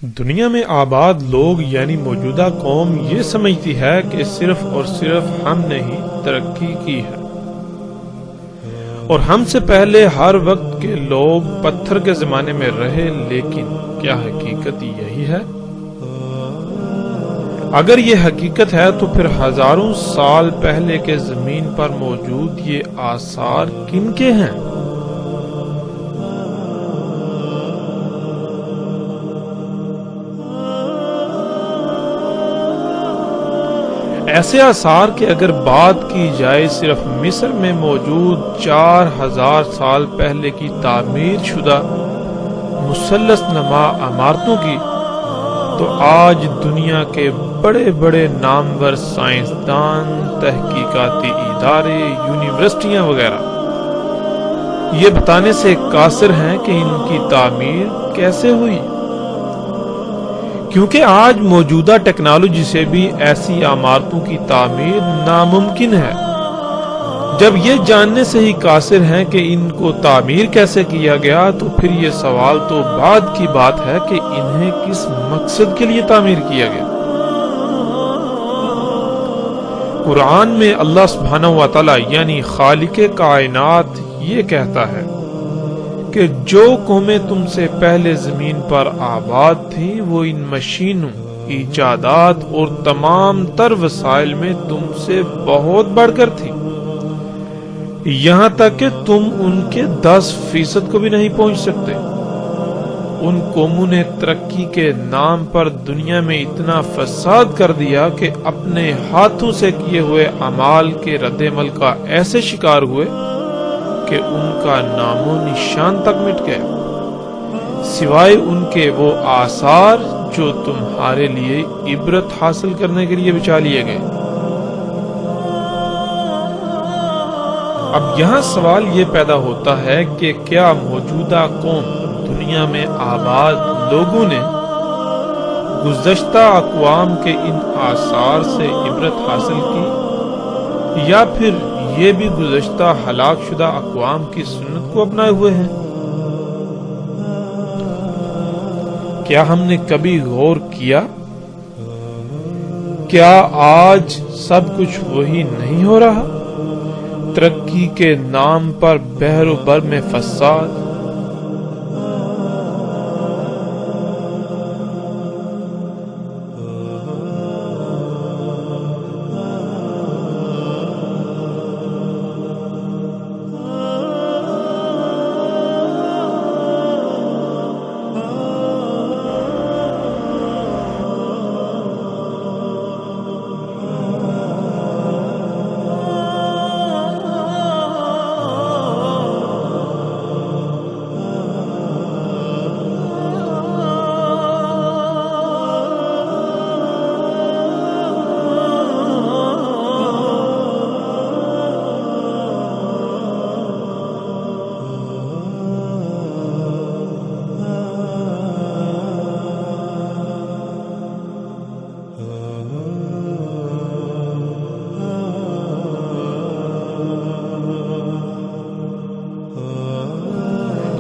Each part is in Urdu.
دنیا میں آباد لوگ یعنی موجودہ قوم یہ سمجھتی ہے کہ صرف اور صرف ہم نے ہی ترقی کی ہے، اور ہم سے پہلے ہر وقت کے لوگ پتھر کے زمانے میں رہے، لیکن کیا حقیقت یہی ہے؟ اگر یہ حقیقت ہے تو پھر ہزاروں سال پہلے کے زمین پر موجود یہ آثار کن کے ہیں؟ ایسے آثار کہ اگر بات کی جائے صرف مصر میں موجود 4000 سال پہلے کی تعمیر شدہ مثلث نما عمارتوں کی، تو آج دنیا کے بڑے بڑے نامور سائنسدان، تحقیقاتی ادارے، یونیورسٹیاں وغیرہ یہ بتانے سے قاصر ہیں کہ ان کی تعمیر کیسے ہوئی، کیونکہ آج موجودہ ٹیکنالوجی سے بھی ایسی عمارتوں کی تعمیر ناممکن ہے۔ جب یہ جاننے سے ہی قاصر ہیں کہ ان کو تعمیر کیسے کیا گیا، تو پھر یہ سوال تو بعد کی بات ہے کہ انہیں کس مقصد کے لیے تعمیر کیا گیا۔ قرآن میں اللہ سبحانہ و تعالی یعنی خالق کائنات یہ کہتا ہے کہ جو قومیں تم سے پہلے زمین پر آباد تھیں وہ ان مشینوں، ایجادات اور تمام تر وسائل میں تم سے بہت بڑھ کر تھی، یہاں تک کہ تم ان کے 10% کو بھی نہیں پہنچ سکتے۔ ان قوموں نے ترقی کے نام پر دنیا میں اتنا فساد کر دیا کہ اپنے ہاتھوں سے کیے ہوئے اعمال کے رد عمل کا ایسے شکار ہوئے کہ ان کا نام و نشان تک مٹ گیا، سوائے ان کے وہ آثار جو تمہارے لیے عبرت حاصل کرنے کے لیے بچا لیے گئے۔ اب یہاں سوال یہ پیدا ہوتا ہے کہ کیا موجودہ قوم دنیا میں آباد لوگوں نے گزشتہ اقوام کے ان آثار سے عبرت حاصل کی، یا پھر یہ بھی گزشتہ ہلاک شدہ اقوام کی سنت کو اپنائے ہوئے ہیں؟ کیا ہم نے کبھی غور کیا کیا آج سب کچھ وہی نہیں ہو رہا؟ ترقی کے نام پر بحر و بر میں فساد،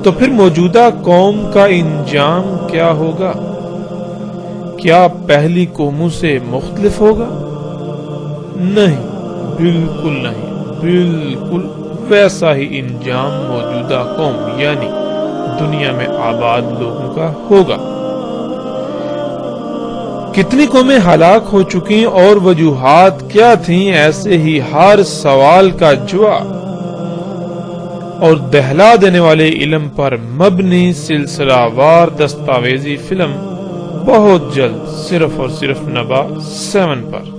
تو پھر موجودہ قوم کا انجام کیا ہوگا؟ کیا پہلی قوموں سے مختلف ہوگا؟ نہیں، بالکل نہیں، بالکل ویسا ہی انجام موجودہ قوم یعنی دنیا میں آباد لوگوں کا ہوگا۔ کتنی قومیں ہلاک ہو چکی اور وجوہات کیا تھیں، ایسے ہی ہر سوال کا جواب اور دہلا دینے والے علم پر مبنی سلسلہ وار دستاویزی فلم بہت جلد صرف اور صرف نبا 7 پر۔